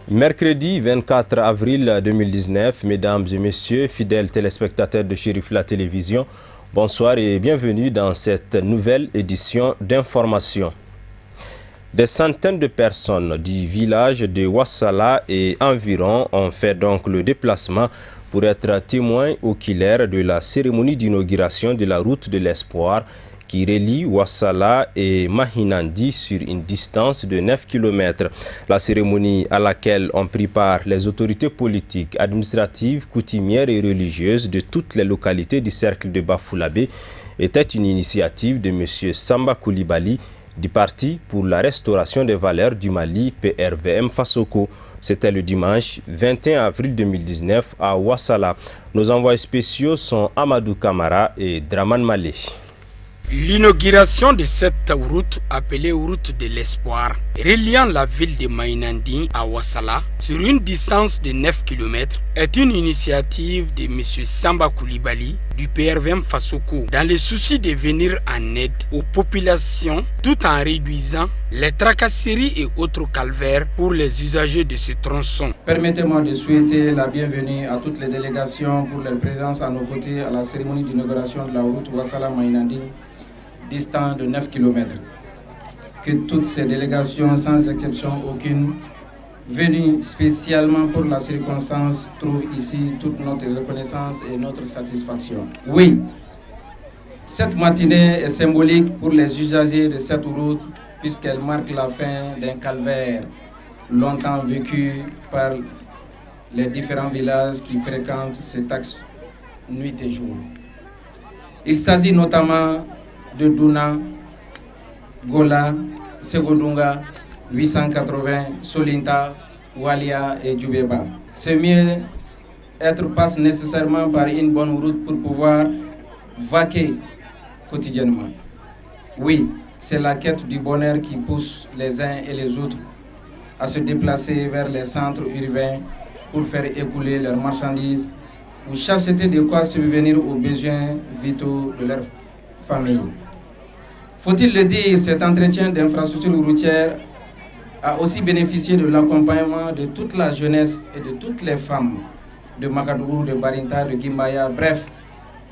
Mercredi 24 avril 2019, mesdames et messieurs, fidèles téléspectateurs de Chérif la télévision, bonsoir et bienvenue dans cette nouvelle édition d'information. Des centaines de personnes du village de Ouassala et environ ont fait donc le déplacement pour être témoins oculaires de la cérémonie d'inauguration de la route de l'espoir qui relie Ouassala et Mahinandi sur une distance de 9 km. La cérémonie à laquelle ont pris part les autorités politiques, administratives, coutumières et religieuses de toutes les localités du cercle de Bafoullabé était une initiative de M. Samba Coulibaly du Parti pour la restauration des valeurs du Mali, PRVM Fassoko. C'était le dimanche 21 avril 2019 à Ouassala. Nos envoyés spéciaux sont Amadou Kamara et Draman Malé. L'inauguration de cette route, appelée route de l'espoir, reliant la ville de Mahinandi à Ouassala sur une distance de 9 km, est une initiative de M. Samba Coulibaly du PRVM Fassoko dans le souci de venir en aide aux populations tout en réduisant les tracasseries et autres calvaires pour les usagers de ce tronçon. Permettez-moi de souhaiter la bienvenue à toutes les délégations pour leur présence à nos côtés à la cérémonie d'inauguration de la route Ouassala-Mahinandi, distant de 9 km. Que toutes ces délégations, sans exception aucune, venues spécialement pour la circonstance, trouvent ici toute notre reconnaissance et notre satisfaction. Oui, cette matinée est symbolique pour les usagers de cette route puisqu'elle marque la fin d'un calvaire longtemps vécu par les différents villages qui fréquentent cet axe nuit et jour. Il s'agit notamment de Douna, Gola, Segodunga, 880, Solinta, Walia et Djoubeba. Ce mieux-être passe nécessairement par une bonne route pour pouvoir vaquer quotidiennement. Oui, c'est la quête du bonheur qui pousse les uns et les autres à se déplacer vers les centres urbains pour faire écouler leurs marchandises ou chercher de quoi subvenir aux besoins vitaux de leur famille. Faut-il le dire, cet entretien d'infrastructures routières a aussi bénéficié de l'accompagnement de toute la jeunesse et de toutes les femmes de Magadougou, de Barinta, de Gimbaya, bref,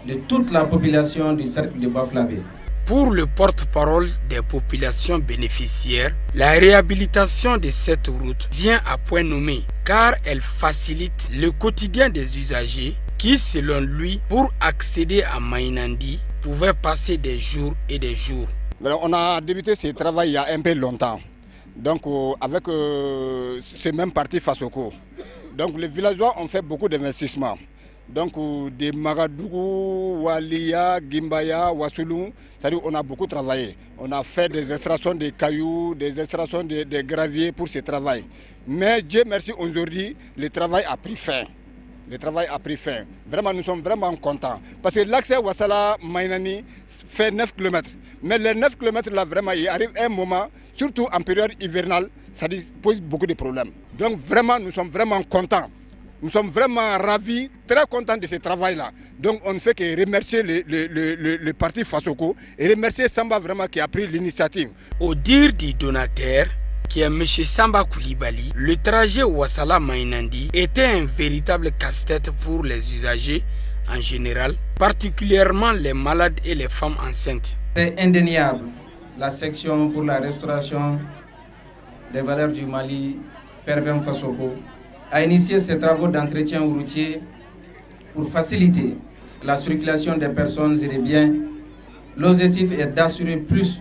de toute la population du cercle de Bafoullabé. Pour le porte-parole des populations bénéficiaires, la réhabilitation de cette route vient à point nommé car elle facilite le quotidien des usagers qui, selon lui, pour accéder à Mahinandi, pouvaient passer des jours et des jours. On a débuté ce travail il y a un peu longtemps, donc avec ce même parti Fassoko. Donc les villageois ont fait beaucoup d'investissements. Donc de Magadougou, Walia, Gimbaya, Ouassoulou, c'est-à-dire on a beaucoup travaillé. On a fait des extractions de cailloux, des extractions de gravier pour ce travail. Mais Dieu merci, aujourd'hui, le travail a pris fin. Le travail a pris fin. Vraiment, nous sommes vraiment contents. Parce que l'accès Ouassala-Mahinandi fait 9 km. Mais les 9 km là, vraiment, il arrive un moment, surtout en période hivernale, ça pose beaucoup de problèmes. Donc vraiment, nous sommes vraiment contents. Nous sommes vraiment ravis, très contents de ce travail-là. Donc on ne fait que remercier le parti Fassoko et remercier Samba vraiment qui a pris l'initiative. Au dire du donateur, qui est M. Samba Coulibaly, le trajet Ouassala-Mahinandi était un véritable casse-tête pour les usagers en général, particulièrement les malades et les femmes enceintes. C'est indéniable. La section pour la restauration des valeurs du Mali, PRVM Fassoko, a initié ces travaux d'entretien routier pour faciliter la circulation des personnes et des biens. L'objectif est d'assurer plus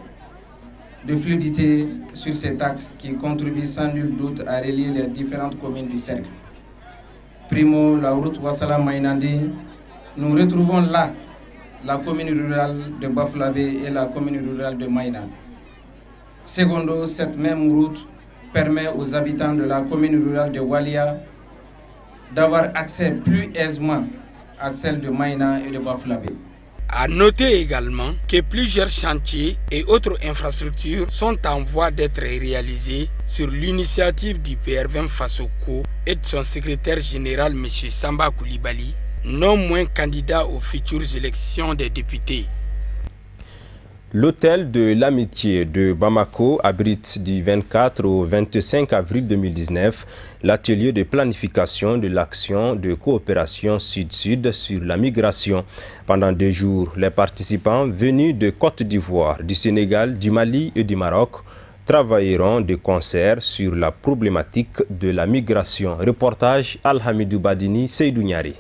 de fluidité sur cet axe qui contribue sans nul doute à relier les différentes communes du cercle. Primo, la route Ouassala-Mahinandi, nous retrouvons là la commune rurale de Bafoullabé et la commune rurale de Maïna. Secondo, cette même route permet aux habitants de la commune rurale de Walia d'avoir accès plus aisément à celle de Maïna et de Bafoullabé. À noter également que plusieurs chantiers et autres infrastructures sont en voie d'être réalisés sur l'initiative du PRVM Fassoko et de son secrétaire général M. Samba Coulibaly non moins candidat aux futures élections des députés. L'hôtel de l'Amitié de Bamako abrite du 24 au 25 avril 2019 l'atelier de planification de l'action de coopération Sud-Sud sur la migration. Pendant 2 jours, les participants venus de Côte d'Ivoire, du Sénégal, du Mali et du Maroc travailleront de concert sur la problématique de la migration. Reportage Alhamidou Badini, Seydou Niari.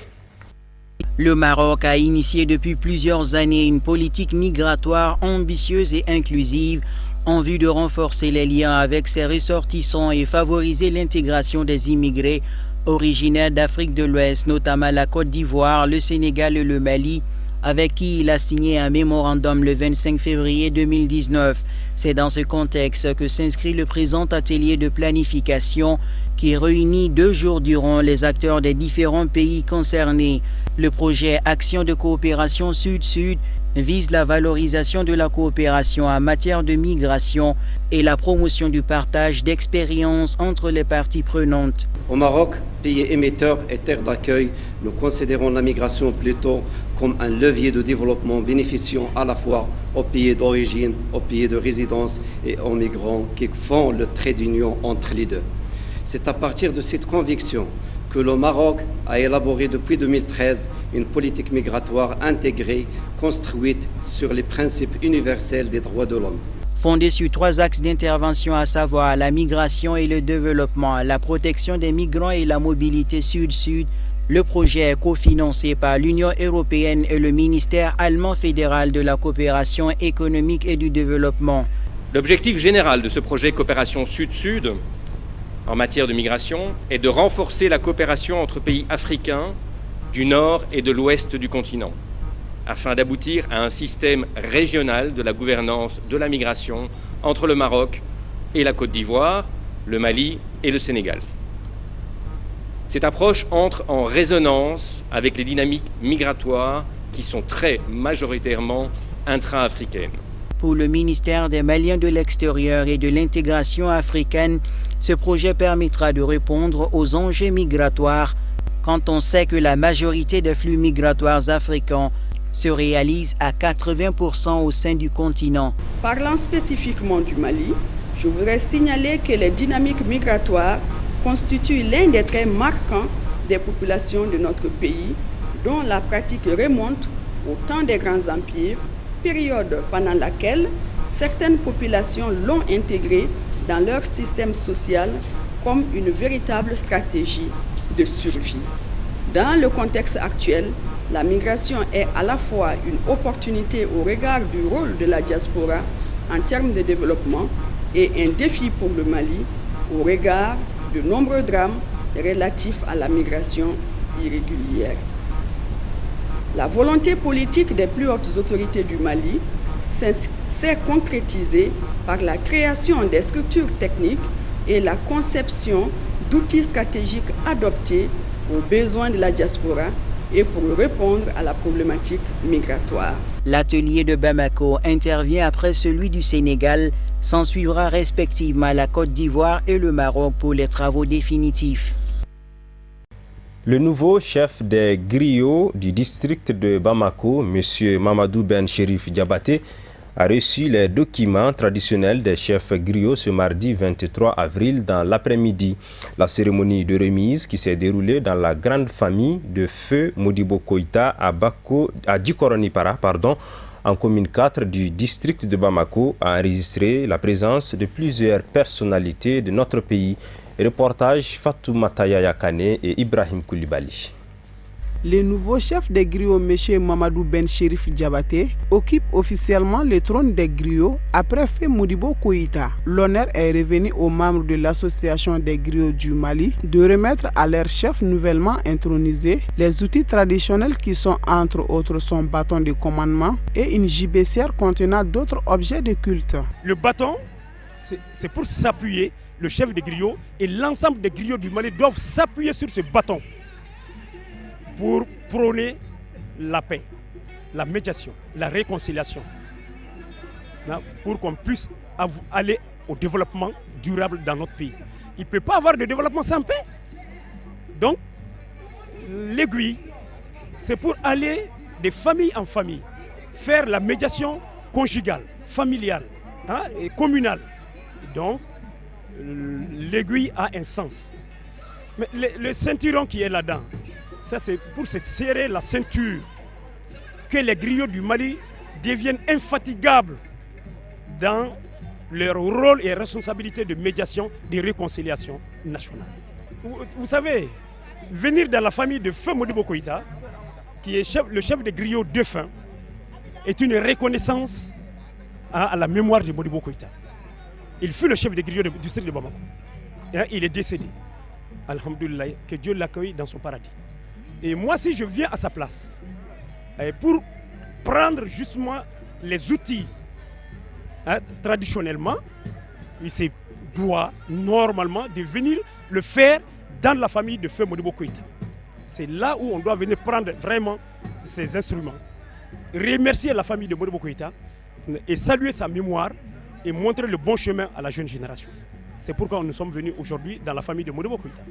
Le Maroc a initié depuis plusieurs années une politique migratoire ambitieuse et inclusive en vue de renforcer les liens avec ses ressortissants et favoriser l'intégration des immigrés originaires d'Afrique de l'Ouest, notamment la Côte d'Ivoire, le Sénégal et le Mali, avec qui il a signé un mémorandum le 25 février 2019. C'est dans ce contexte que s'inscrit le présent atelier de planification qui réunit 2 jours durant les acteurs des différents pays concernés. Le projet Action de coopération Sud-Sud vise la valorisation de la coopération en matière de migration et la promotion du partage d'expériences entre les parties prenantes. Au Maroc, pays émetteur et terre d'accueil, nous considérons la migration plutôt comme un levier de développement bénéficiant à la fois aux pays d'origine, aux pays de résidence et aux migrants qui font le trait d'union entre les deux. C'est à partir de cette conviction que le Maroc a élaboré depuis 2013 une politique migratoire intégrée, construite sur les principes universels des droits de l'homme. Fondé sur 3 axes d'intervention, à savoir la migration et le développement, la protection des migrants et la mobilité sud-sud, le projet est cofinancé par l'Union européenne et le ministère allemand fédéral de la coopération économique et du développement. L'objectif général de ce projet Coopération Sud-Sud en matière de migration est de renforcer la coopération entre pays africains du nord et de l'ouest du continent, afin d'aboutir à un système régional de la gouvernance de la migration entre le Maroc et la Côte d'Ivoire, le Mali et le Sénégal. Cette approche entre en résonance avec les dynamiques migratoires qui sont très majoritairement intra-africaines. Pour le ministère des Maliens de l'extérieur et de l'intégration africaine, ce projet permettra de répondre aux enjeux migratoires quand on sait que la majorité des flux migratoires africains se réalisent à 80% au sein du continent. Parlant spécifiquement du Mali, je voudrais signaler que les dynamiques migratoires constituent l'un des traits marquants des populations de notre pays, dont la pratique remonte au temps des grands empires, période pendant laquelle certaines populations l'ont intégré dans leur système social comme une véritable stratégie de survie. Dans le contexte actuel, la migration est à la fois une opportunité au regard du rôle de la diaspora en termes de développement et un défi pour le Mali au regard de nombreux drames relatifs à la migration irrégulière. La volonté politique des plus hautes autorités du Mali s'est concrétisée par la création des structures techniques et la conception d'outils stratégiques adoptés aux besoins de la diaspora et pour répondre à la problématique migratoire. L'atelier de Bamako intervient après celui du Sénégal. S'en suivra respectivement la Côte d'Ivoire et le Maroc pour les travaux définitifs. Le nouveau chef des griots du district de Bamako, M. Mamadou Ben Chérif Diabaté, a reçu les documents traditionnels des chefs griots ce mardi 23 avril dans l'après-midi. La cérémonie de remise qui s'est déroulée dans la grande famille de Feu Modibo Koïta à Dikoronipara, en commune 4 du district de Bamako, a enregistré la présence de plusieurs personnalités de notre pays. Reportage Fatoumata Yakane et Ibrahim Koulibaly. Le nouveau chef des griots, M. Mamadou Ben Chérif Diabaté, occupe officiellement le trône des griots après Feu Modibo Koïta. L'honneur est revenu aux membres de l'association des griots du Mali de remettre à leur chef nouvellement intronisé les outils traditionnels qui sont entre autres son bâton de commandement et une gibecière contenant d'autres objets de culte. Le bâton, c'est pour s'appuyer. Le chef des griots et l'ensemble des griots du Mali doivent s'appuyer sur ce bâton pour prôner la paix, la médiation, la réconciliation, pour qu'on puisse aller au développement durable dans notre pays. Il ne peut pas avoir de développement sans paix. Donc, l'aiguille c'est pour aller de famille en famille, faire la médiation conjugale, familiale, hein, et communale. Donc, l'aiguille a un sens. Mais le ceinturon qui est là-dedans, ça c'est pour se serrer la ceinture, que les griots du Mali deviennent infatigables dans leur rôle et responsabilité de médiation, de réconciliation nationale. Vous savez, venir dans la famille de Feu Modibo Koïta, qui est le chef des griots défunts, est une reconnaissance à la mémoire de Modibo Koïta. Il fut le chef des griots du district de Bamako. Il est décédé. Alhamdulillah, que Dieu l'accueille dans son paradis. Et moi, si je viens à sa place, pour prendre justement les outils, traditionnellement, il se doit normalement de venir le faire dans la famille de Feu Modibo Koïta. C'est là où on doit venir prendre vraiment ces instruments, remercier la famille de Modibo Koïta et saluer sa mémoire et montrer le bon chemin à la jeune génération. C'est pourquoi nous sommes venus aujourd'hui dans la famille de Modibo Koïta.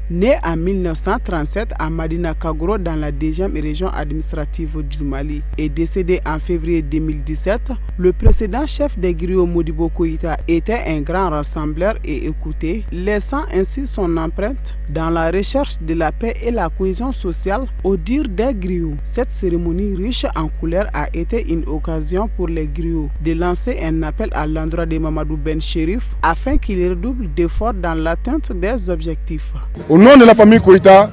Né en 1937 à Madina Kagoro dans la 2e région administrative du Mali et décédé en février 2017, le précédent chef des griots Modibo Koïta était un grand rassembleur et écouté, laissant ainsi son empreinte dans la recherche de la paix et la cohésion sociale au dire des griots. Cette cérémonie riche en couleurs a été une occasion pour les griots de lancer un appel à l'endroit de Mamadou Ben Chérif afin qu'il redouble d'efforts dans l'atteinte des objectifs. Au nom de la famille Koïta,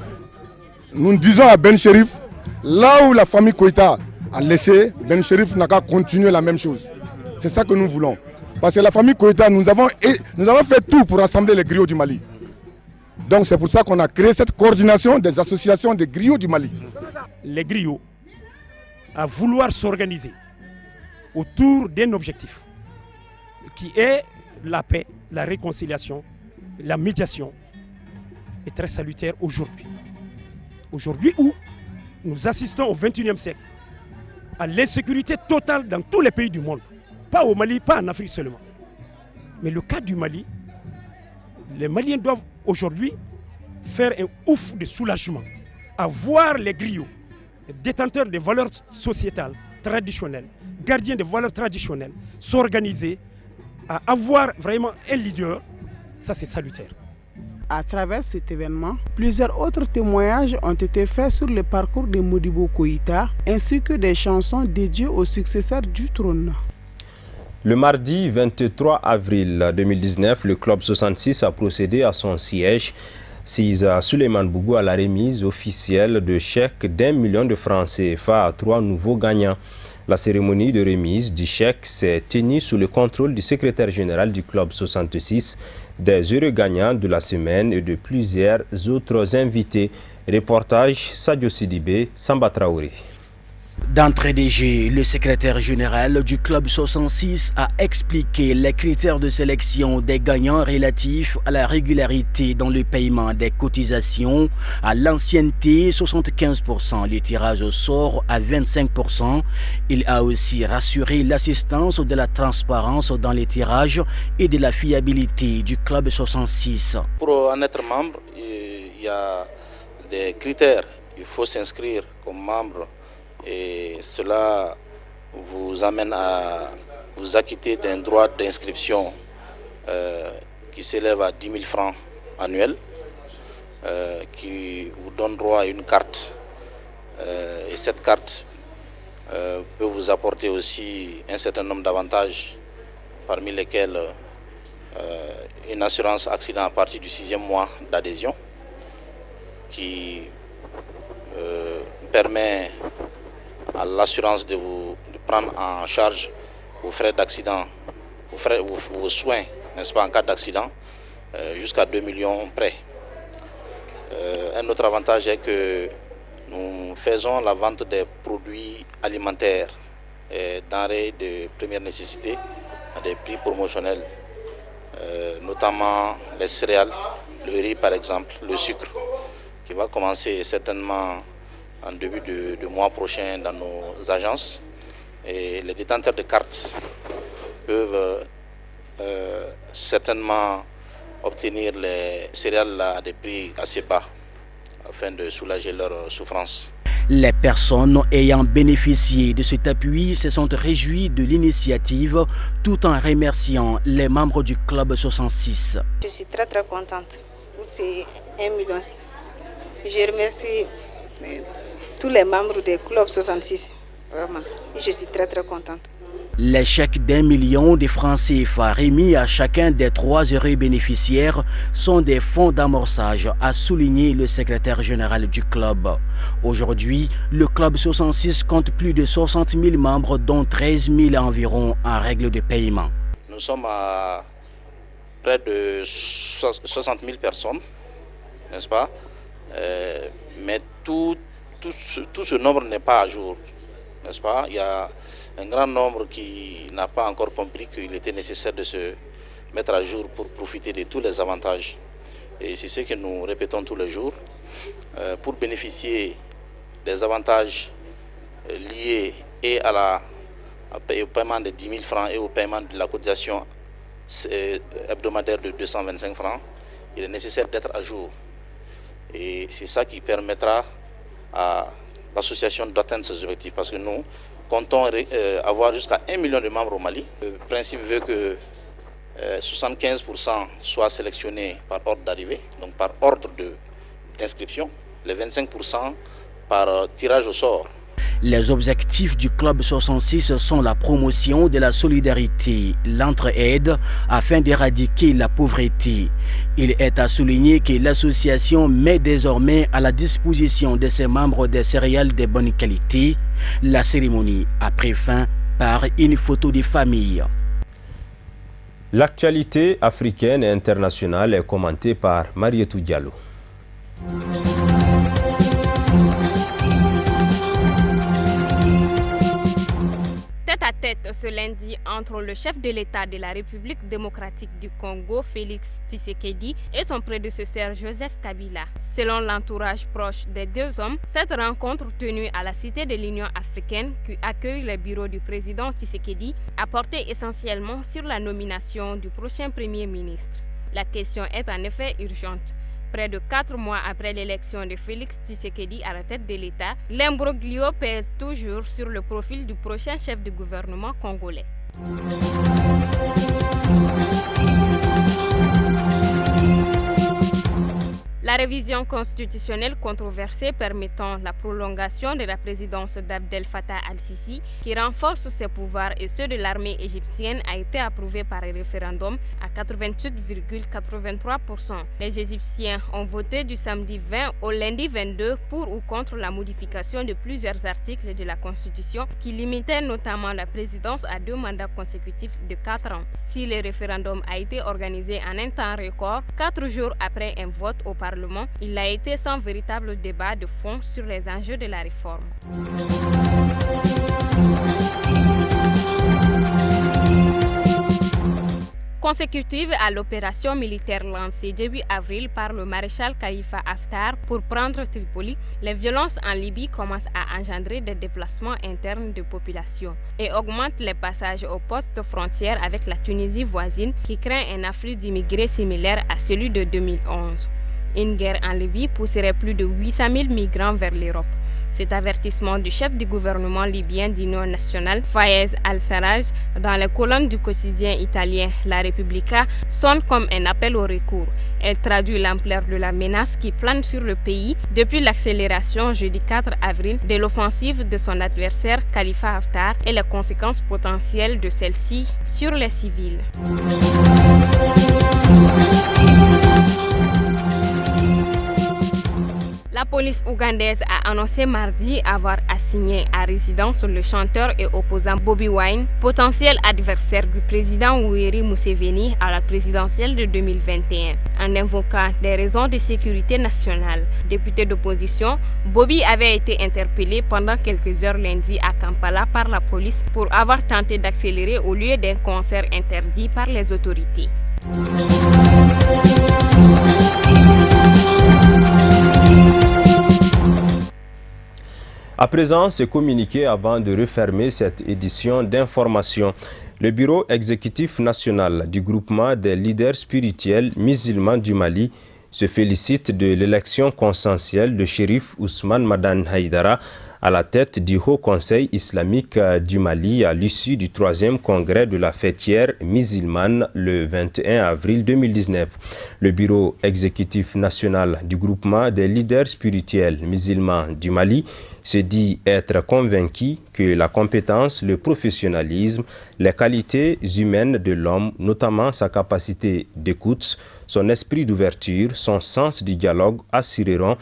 nous disons à Ben Chérif, là où la famille Koïta a laissé, Ben Chérif n'a qu'à continuer la même chose. C'est ça que nous voulons. Parce que la famille Koïta, nous avons fait tout pour rassembler les griots du Mali. Donc c'est pour ça qu'on a créé cette coordination des associations des griots du Mali. Les griots, à vouloir s'organiser autour d'un objectif qui est la paix, la réconciliation, la médiation, est très salutaire aujourd'hui. Aujourd'hui où nous assistons au XXIe siècle à l'insécurité totale dans tous les pays du monde. Pas au Mali, pas en Afrique seulement. Mais le cas du Mali, les Maliens doivent aujourd'hui faire un ouf de soulagement à voir les griots, détenteurs des valeurs sociétales traditionnelles, gardiens des valeurs traditionnelles, s'organiser, à avoir vraiment un leader. Ça, c'est salutaire. À travers cet événement, plusieurs autres témoignages ont été faits sur le parcours de Modibo Koïta ainsi que des chansons dédiées aux successeurs du trône. Le mardi 23 avril 2019, le Club 66 a procédé à son siège Sisa Suleiman Bougou à la remise officielle de chèques d'1 million de francs CFA à 3 nouveaux gagnants. La cérémonie de remise du chèque s'est tenue sous le contrôle du secrétaire général du Club 66, des heureux gagnants de la semaine et de plusieurs autres invités. Reportage Sadio Sidibé, Samba Traoré. D'entrée de jeu, le secrétaire général du Club 66 a expliqué les critères de sélection des gagnants relatifs à la régularité dans le paiement des cotisations, à l'ancienneté 75%, les tirages au sort à 25%. Il a aussi rassuré l'assistance de la transparence dans les tirages et de la fiabilité du Club 66. Pour en être membre, il y a des critères. Il faut s'inscrire comme membre. Et cela vous amène à vous acquitter d'un droit d'inscription qui s'élève à 10 000 francs annuels, qui vous donne droit à une carte. Et cette carte peut vous apporter aussi un certain nombre d'avantages, parmi lesquels une assurance accident à partir du 6e mois d'adhésion, qui permet à l'assurance de prendre en charge vos frais d'accident, vos soins, n'est-ce pas, en cas d'accident, jusqu'à 2 millions près. Un autre avantage est que nous faisons la vente des produits alimentaires et denrées de première nécessité à des prix promotionnels, notamment les céréales, le riz par exemple, le sucre, qui va commencer certainement en début de mois prochain dans nos agences. Et les détenteurs de cartes peuvent certainement obtenir les céréales à des prix assez bas afin de soulager leur souffrance. Les personnes ayant bénéficié de cet appui se sont réjouies de l'initiative tout en remerciant les membres du Club 66. Je suis très contente pour ces 1 million. Je remercie tous les membres du Club 66. Vraiment, je suis très contente. Les chèques d'1 million de francs CFA remis à chacun des 3 heureux bénéficiaires sont des fonds d'amorçage, a souligné le secrétaire général du club. Aujourd'hui, le Club 66 compte plus de 60 000 membres, dont 13 000 environ en règle de paiement. Nous sommes à près de 60 000 personnes, n'est-ce pas? Mais tout ce nombre n'est pas à jour, n'est-ce pas? Il y a un grand nombre qui n'a pas encore compris qu'il était nécessaire de se mettre à jour pour profiter de tous les avantages. Et c'est ce que nous répétons tous les jours. Pour bénéficier des avantages liés et au paiement de 10 000 francs et au paiement de la cotisation hebdomadaire de 225 francs, il est nécessaire d'être à jour. Et c'est ça qui permettra à l'association d'atteindre ses objectifs, parce que nous comptons avoir jusqu'à 1 million de membres au Mali. Le principe veut que 75% soient sélectionnés par ordre d'arrivée, donc par ordre d'inscription, les 25% par tirage au sort. Les objectifs du Club 66 sont la promotion de la solidarité, l'entraide afin d'éradiquer la pauvreté. Il est à souligner que l'association met désormais à la disposition de ses membres des céréales de bonne qualité. La cérémonie a pris fin par une photo de famille. L'actualité africaine et internationale est commentée par Marietou Diallo. Tête ce lundi entre le chef de l'État de la République démocratique du Congo, Félix Tshisekedi, et son prédécesseur Joseph Kabila. Selon l'entourage proche des deux hommes, cette rencontre tenue à la Cité de l'Union africaine qui accueille le bureau du président Tshisekedi a porté essentiellement sur la nomination du prochain Premier ministre. La question est en effet urgente. Près de 4 mois après l'élection de Félix Tshisekedi à la tête de l'État, l'imbroglio pèse toujours sur le profil du prochain chef de gouvernement congolais. La révision constitutionnelle controversée permettant la prolongation de la présidence d'Abdel Fattah al-Sisi, qui renforce ses pouvoirs et ceux de l'armée égyptienne, a été approuvée par un référendum à 88,83%. Les Égyptiens ont voté du samedi 20 au lundi 22 pour ou contre la modification de plusieurs articles de la Constitution qui limitaient notamment la présidence à 2 mandats consécutifs de 4 ans. Si le référendum a été organisé en un temps record, 4 jours après un vote au Parlement, il a été sans véritable débat de fond sur les enjeux de la réforme. Consécutive à l'opération militaire lancée début avril par le maréchal Khalifa Haftar pour prendre Tripoli, les violences en Libye commencent à engendrer des déplacements internes de population et augmentent les passages aux postes frontières avec la Tunisie voisine qui craint un afflux d'immigrés similaire à celui de 2011. Une guerre en Libye pousserait plus de 800 000 migrants vers l'Europe. Cet avertissement du chef du gouvernement libyen d'Union nationale, Fayez al-Sarraj, dans les colonnes du quotidien italien La Repubblica, sonne comme un appel au recours. Elle traduit l'ampleur de la menace qui plane sur le pays depuis l'accélération jeudi 4 avril de l'offensive de son adversaire Khalifa Haftar et les conséquences potentielles de celle-ci sur les civils. La police ougandaise a annoncé mardi avoir assigné à résidence le chanteur et opposant Bobi Wine, potentiel adversaire du président Yoweri Museveni à la présidentielle de 2021. En invoquant des raisons de sécurité nationale, député d'opposition, Bobi avait été interpellé pendant quelques heures lundi à Kampala par la police pour avoir tenté d'accélérer au lieu d'un concert interdit par les autorités. À présent, ce communiqué avant de refermer cette édition d'information. Le bureau exécutif national du groupement des leaders spirituels musulmans du Mali, se félicite de l'élection consensuelle de Chérif Ousmane Madane Haïdara à la tête du Haut Conseil islamique du Mali à l'issue du 3e congrès de la fêtière musulmane le 21 avril 2019. Le bureau exécutif national du groupement des leaders spirituels musulmans du Mali se dit être convaincu que la compétence, le professionnalisme, les qualités humaines de l'homme, notamment sa capacité d'écoute, son esprit d'ouverture, son sens du dialogue assureront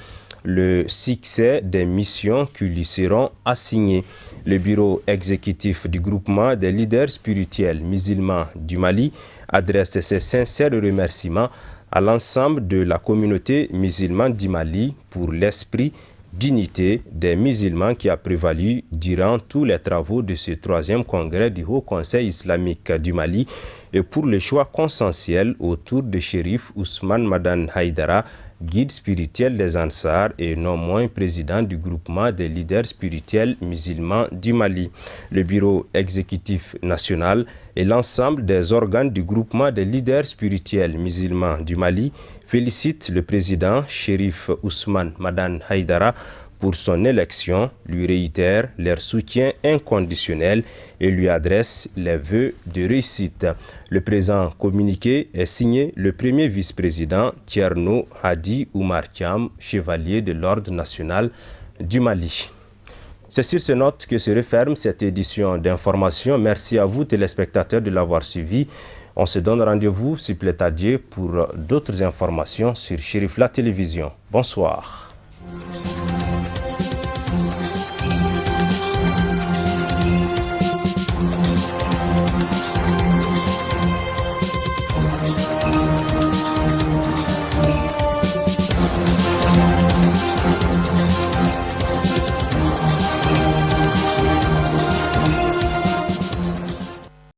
le succès des missions qui lui seront assignées. Le bureau exécutif du groupement des leaders spirituels musulmans du Mali adresse ses sincères remerciements à l'ensemble de la communauté musulmane du Mali pour l'esprit d'unité des musulmans qui a prévalu durant tous les travaux de ce 3e congrès du Haut Conseil islamique du Mali et pour le choix consensuel autour de Chérif Ousmane Madane Haïdara, guide spirituel des Ansar et non moins président du groupement des leaders spirituels musulmans du Mali. Le bureau exécutif national et l'ensemble des organes du groupement des leaders spirituels musulmans du Mali félicitent le président Chérif Ousmane Madane Haïdara pour son élection, lui réitèrent leur soutien inconditionnel et lui adressent les vœux de réussite. Le présent communiqué est signé le premier vice-président Thierno Hadi Oumar Thiam, chevalier de l'Ordre national du Mali. C'est sur ces notes que se referme cette édition d'information. Merci à vous, téléspectateurs, de l'avoir suivi. On se donne rendez-vous, s'il plaît à Dieu, pour d'autres informations sur Chérif la Télévision. Bonsoir.